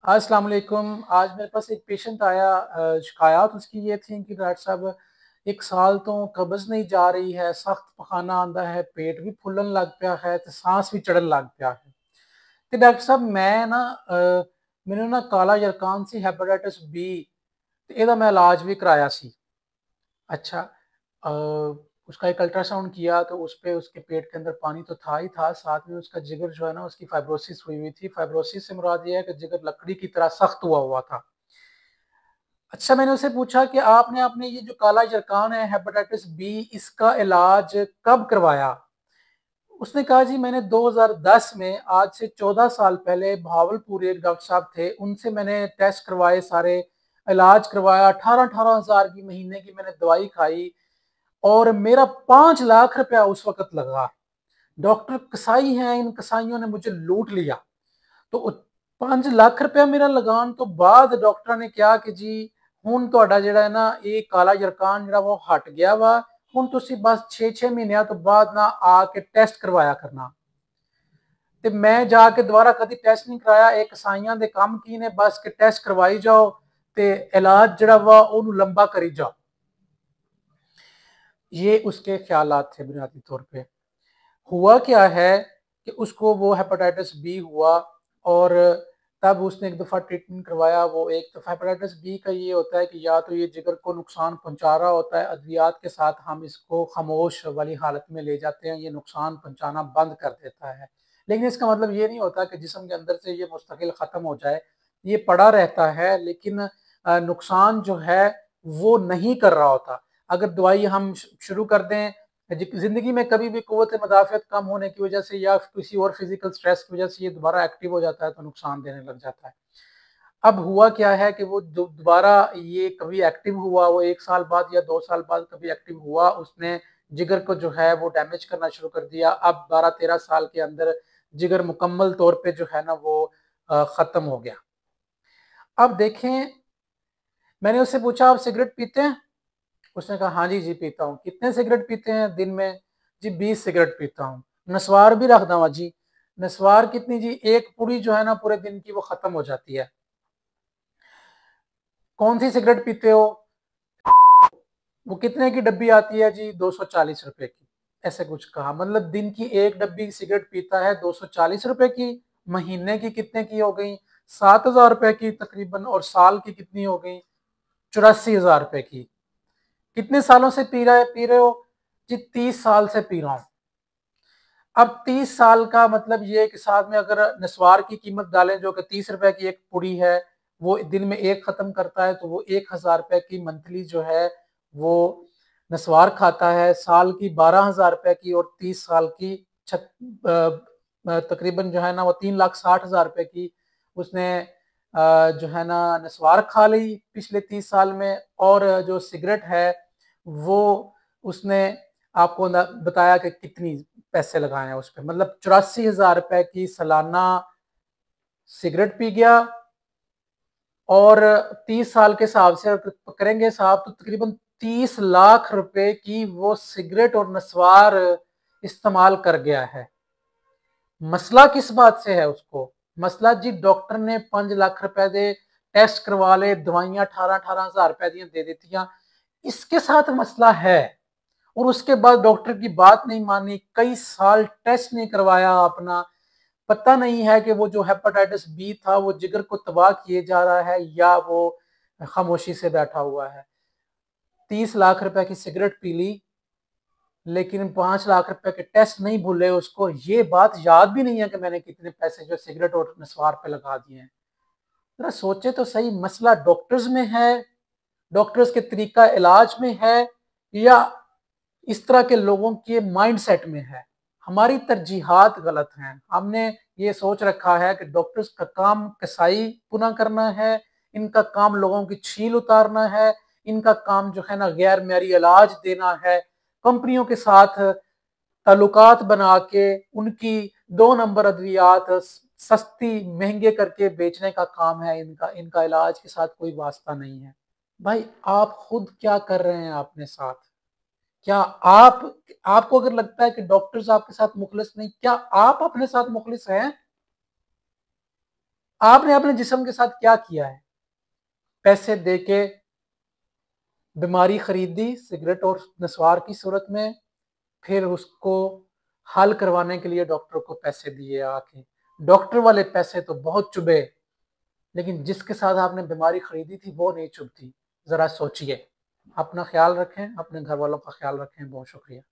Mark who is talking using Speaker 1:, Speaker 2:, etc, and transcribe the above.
Speaker 1: अस्सलाम वालेकुम। आज मेरे पास एक पेशेंट आया। शिकायत उसकी ये थी कि डॉक्टर साहब 1 साल तो कब्ज़ नहीं जा रही है, सख्त पखाना आंदा है, पेट भी फुल्लन लग पिया है ते सांस भी चढ़न लग पिया है। ते डॉक्टर साहब मैं ना मैनू ना काला यरकान सी हेपेटाइटिस बी ते एदा मैं इलाज भी कराया सी। अच्छा, अ, उसका एक अल्ट्रासाउंड किया तो उसपे उसके पेट के अंदर पानी तो था ही था, साथ में उसका जिगर जो है ना उसकी फाइब्रोसिस हुई हुई थी। फाइब्रोसिस से मुराद ये है कि जिगर लकड़ी की तरह सख्त हुआ हुआ था। अच्छा, मैंने उससे पूछा कि आपने अपने ये जो काला यरकान है हेपेटाइटिस बी इसका इलाज कब करवाया? उसने कहा जी मैंने 2010 में, आज से 14 साल पहले भावलपुर एक डॉक्टर साहब थे, उनसे मैंने टेस्ट करवाए सारे, इलाज करवाया, 18-18 हज़ार की महीने की मैंने दवाई खाई और मेरा 5 लाख रुपया उस वक़्त लगा। डॉक्टर कसाई हैं, इन कसाइयों ने मुझे लूट लिया। तो 5 लाख रुपया मेरा लगान तो बाद डॉक्टर ने कहा कि जी हुण तुहाडा जिहड़ा है ना ये काला यरकान जिहड़ा वो हट गया वा, हुण तुसीं बस 6-6 महीनों तो बाद ना आके टेस्ट करवाया करना। ते मैं जाके दोबारा कभी टेस्ट नहीं कराया। ये कसाइयां दे काम की ने, बस के टेस्ट करवाई जाओ ते इलाज जिहड़ा वा ओनू लंबा करी जाओ। ये उसके ख्यालात थे बुनियादी तौर पे। हुआ क्या है कि उसको वो हेपेटाइटिस बी हुआ और तब उसने एक दफ़ा ट्रीटमेंट करवाया। वो एक दफ़ा हेपेटाइटिस बी का ये होता है कि या तो ये जिगर को नुकसान पहुंचा रहा होता है, अद्वियात के साथ हम इसको खामोश वाली हालत में ले जाते हैं, ये नुकसान पहुंचाना बंद कर देता है। लेकिन इसका मतलब ये नहीं होता कि जिस्म के अंदर से ये मुस्तकिल ख़त्म हो जाए, ये पड़ा रहता है लेकिन नुकसान जो है वो नहीं कर रहा होता। अगर दवाई हम शुरू कर दें, ज़िंदगी में कभी भी क़ुव्वत मुदाफ़अत कम होने की वजह से या किसी और फिज़िकल स्ट्रेस की वजह से ये दोबारा एक्टिव हो जाता है तो नुकसान देने लग जाता है। अब हुआ क्या है कि वो दोबारा ये कभी एक्टिव हुआ, वो 1 साल बाद या 2 साल बाद कभी एक्टिव हुआ, उसने जिगर को जो है वो डैमेज करना शुरू कर दिया। अब 12-13 साल के अंदर जिगर मुकम्मल तौर पे जो है ना वो ख़त्म हो गया। अब देखें, मैंने उससे पूछा आप सिगरेट पीते हैं? उसने कहा हाँ जी, जी पीता हूँ। कितने सिगरेट पीते हैं दिन में? जी 20 सिगरेट पीता हूँ। नस्वार भी रख दवा जी? नस्वार कितनी जी? एक पुड़ी जो है ना पूरे दिन की वो खत्म हो जाती है। कौन सी सिगरेट पीते हो? वो कितने की डब्बी आती है जी? 240 रुपए की। ऐसे कुछ कहा, मतलब दिन की एक डब्बी सिगरेट पीता है 240 रुपए की। महीने की कितने की हो गई? 7,000 रुपए की तकरीबन। और साल की कितनी हो गई? 84,000 रुपए की। कितने सालों से पी रहे हो? जी 30 साल से पी रहा हूँ। अब 30 साल का मतलब ये कि साथ में अगर नस्वार की कीमत डालें जो कि 30 रुपए की एक पुड़ी है, वो दिन में एक खत्म करता है तो वो 1,000 रुपए की मंथली जो है वो नस्वार खाता है। साल की 12,000 रुपए की और 30 साल की तकरीबन जो है ना वो 3,60,000 रुपए की उसने जो है ना नस्वार खा ली पिछले 30 साल में। और जो सिगरेट है वो उसने आपको बताया कि कितनी पैसे लगाए हैं उस पर, मतलब 84,000 रुपए की सालाना सिगरेट पी गया। और 30 साल के हिसाब से करेंगे साहब तो तकरीबन 30 लाख रुपए की वो सिगरेट और नस्वार इस्तेमाल कर गया है। मसला किस बात से है उसको? मसला जी डॉक्टर ने 5 लाख रुपए दे टेस्ट करवा ले, दवाइयां 18-18 हज़ार रुपए दी दे देती, इसके साथ मसला है। और उसके बाद डॉक्टर की बात नहीं मानी, कई साल टेस्ट नहीं करवाया अपना। पता नहीं है कि वो जो हेपेटाइटिस बी था वो जिगर को तबाह किए जा रहा है या वो खामोशी से बैठा हुआ है। 30 लाख रुपए की सिगरेट पी ली लेकिन 5 लाख रुपए के टेस्ट नहीं भूले उसको। ये बात याद भी नहीं है कि मैंने कितने पैसे जो सिगरेट और नस्वार पे लगा दिए हैं। जरा सोचे तो सही, मसला डॉक्टर्स में है, डॉक्टर्स के तरीका इलाज में है, या इस तरह के लोगों के माइंडसेट में है। हमारी तरजीहात गलत हैं। हमने ये सोच रखा है कि डॉक्टर्स का काम कसाई पुना करना है, इनका काम लोगों की छील उतारना है, इनका काम जो है ना गैर मेरी इलाज देना है। कंपनियों के साथ ताल्लुकात बना के उनकी 2 नंबर अद्वियात सस्ती महंगे करके बेचने का काम है इनका। इनका इलाज के साथ कोई वास्ता नहीं है। भाई आप खुद क्या कर रहे हैं अपने साथ? क्या आप, आपको अगर लगता है कि डॉक्टर्स आपके साथ मुखलिस नहीं, क्या आप अपने साथ मुखलिस हैं? आपने अपने जिस्म के साथ क्या किया है? पैसे देके बीमारी खरीदी सिगरेट और नस्वार की सूरत में, फिर उसको हल करवाने के लिए डॉक्टर को पैसे दिए आके। डॉक्टर वाले पैसे तो बहुत चुभे, लेकिन जिसके साथ आपने बीमारी खरीदी थी वो नहीं चुभती। ज़रा सोचिए। अपना ख्याल रखें, अपने घर वालों का ख्याल रखें। बहुत शुक्रिया।